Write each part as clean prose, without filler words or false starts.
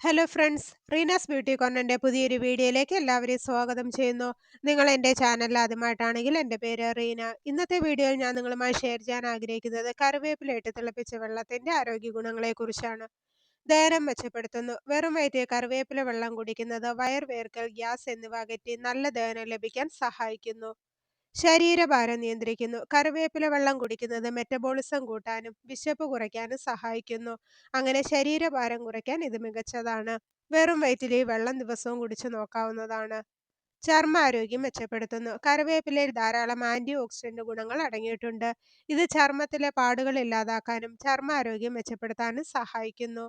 Hello friends, Reena's beauty കോർണറിന്റെ പുതിയൊരു വീഡിയോയിലേക്ക് എല്ലാവരെയും സ്വാഗതം ചെയ്യുന്നു. നിങ്ങൾ എൻ്റെ ചാനൽ ആദ്യമായിട്ടാണെങ്കിൽ എൻ്റെ പേര് റീന. ഇന്നത്തെ വീഡിയോയിൽ ഞാൻ നിങ്ങളുമായി ഷെയർ ചെയ്യാൻ ആഗ്രഹിക്കുന്നത് കറിവേപ്പില ഇട്ട് തിളപ്പിച്ച വെള്ളത്തിന്റെ ആരോഗ്യ ഗുണങ്ങളെക്കുറിച്ചാണ്. ദഹനം മെച്ചപ്പെടുത്തുന്നു. വെറും വയറ്റിൽ കറിവേപ്പില വെള്ളം കുടിക്കുന്നത് വയർവേർക്കൽ, ഗ്യാസ് എന്നിവ അകറ്റി നല്ല ദഹനം ലഭിക്കാൻ സഹായിക്കുന്നു. ശരീരഭാരം നിയന്ത്രിക്കുന്നു. കറിവേപ്പില വെള്ളം കുടിക്കുന്നത് മെറ്റബോളിസം കൂട്ടാനും വിശപ്പ് കുറയ്ക്കാനും സഹായിക്കുന്നു. അങ്ങനെ ശരീരഭാരം കുറയ്ക്കാൻ ഇത് മികച്ചതാണ്. വെറും വയറ്റിൽ ഈ വെള്ളം ദിവസവും കുടിച്ചു നോക്കാവുന്നതാണ്. ചർമ്മാരോഗ്യം മെച്ചപ്പെടുത്തുന്നു. കറിവേപ്പിലയിൽ ധാരാളം ആന്റി ഓക്സിഡന്റ് ഗുണങ്ങൾ അടങ്ങിയിട്ടുണ്ട്. ഇത് ചർമ്മത്തിലെ പാടുകൾ ഇല്ലാതാക്കാനും ചർമ്മാരോഗ്യം മെച്ചപ്പെടുത്താനും സഹായിക്കുന്നു.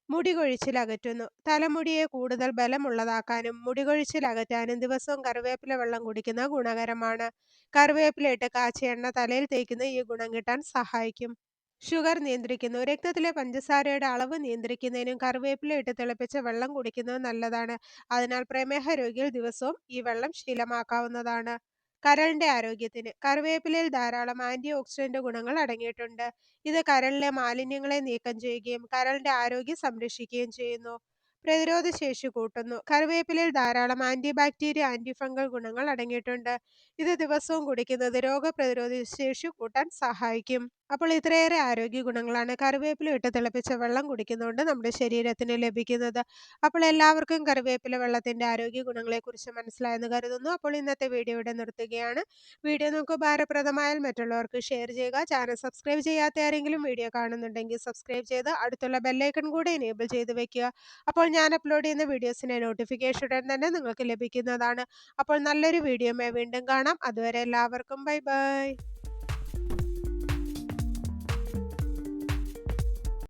മുടി കൊഴിച്ചിൽ അകറ്റുന്നു. തലമുടിയെ കൂടുതൽ ബലമുള്ളതാക്കാനും മുടി കൊഴിച്ചിൽ അകറ്റാനും ദിവസവും കറിവേപ്പില വെള്ളം കുടിക്കുന്നത് ഗുണകരമാണ്. കറിവേപ്പിലയിട്ട് കാച്ചിയ എണ്ണ തലയിൽ തേക്കുന്നത് ഈ ഗുണം കിട്ടാൻ സഹായിക്കും. ഷുഗർ നിയന്ത്രിക്കുന്നു. രക്തത്തിലെ പഞ്ചസാരയുടെ അളവ് നിയന്ത്രിക്കുന്നതിനും കറിവേപ്പില ഇട്ട് തിളപ്പിച്ച വെള്ളം കുടിക്കുന്നത് നല്ലതാണ്. അതിനാൽ പ്രമേഹ രോഗികൾ ദിവസവും ഈ വെള്ളം ശീലമാക്കാവുന്നതാണ്. കരളിന്റെ ആരോഗ്യത്തിന് കറിവേപ്പിലയിൽ ധാരാളം ആന്റി ഓക്സിഡന്റ് ഗുണങ്ങൾ അടങ്ങിയിട്ടുണ്ട്. ഇത് കരളിലെ മാലിന്യങ്ങളെ നീക്കം ചെയ്യുകയും കരളിന്റെ ആരോഗ്യം സംരക്ഷിക്കുകയും ചെയ്യുന്നു. പ്രതിരോധ ശേഷി കൂട്ടുന്നു. കറിവേപ്പിലയിൽ ധാരാളം ആന്റി ബാക്ടീരിയ, ആന്റി ഫംഗൽ ഗുണങ്ങൾ അടങ്ങിയിട്ടുണ്ട്. ഇത് ദിവസവും കുടിക്കുന്നത് രോഗപ്രതിരോധ ശേഷി കൂട്ടാൻ സഹായിക്കും. അപ്പോൾ ഇത്രയേറെ ആരോഗ്യ ഗുണങ്ങളാണ് കറിവേപ്പില ഇട്ട് തിളപ്പിച്ച വെള്ളം കുടിക്കുന്നതുകൊണ്ട് നമ്മുടെ ശരീരത്തിന് ലഭിക്കുന്നത്. അപ്പോൾ എല്ലാവർക്കും കറിവേപ്പില വെള്ളത്തിന്റെ ആരോഗ്യ ഗുണങ്ങളെക്കുറിച്ച് മനസ്സിലായെന്ന് കരുതുന്നു. അപ്പോൾ ഇന്നത്തെ വീഡിയോ ഇവിടെ നിർത്തുകയാണ്. വീഡിയോ നിങ്ങൾക്ക് ഉപകാരപ്രദമായാൽ മറ്റുള്ളവർക്ക് ഷെയർ ചെയ്യുക. ചാനൽ സബ്സ്ക്രൈബ് ചെയ്യാത്ത ആരെങ്കിലും വീഡിയോ കാണുന്നുണ്ടെങ്കിൽ സബ്സ്ക്രൈബ് ചെയ്ത് അടുത്തുള്ള ബെല്ലൈക്കൺ കൂടെ എനേബിൾ ചെയ്ത് വെക്കുക. അപ്പോൾ ഞാൻ അപ്ലോഡ് ചെയ്യുന്ന വീഡിയോസിന്റെ നോട്ടിഫിക്കേഷൻ ഉടൻ തന്നെ നിങ്ങൾക്ക് ലഭിക്കുന്നതാണ്. അപ്പോൾ നല്ലൊരു വീഡിയോയുമായി വീണ്ടും കാണാം. അതുവരെ എല്ലാവർക്കും ബൈ ബൈ.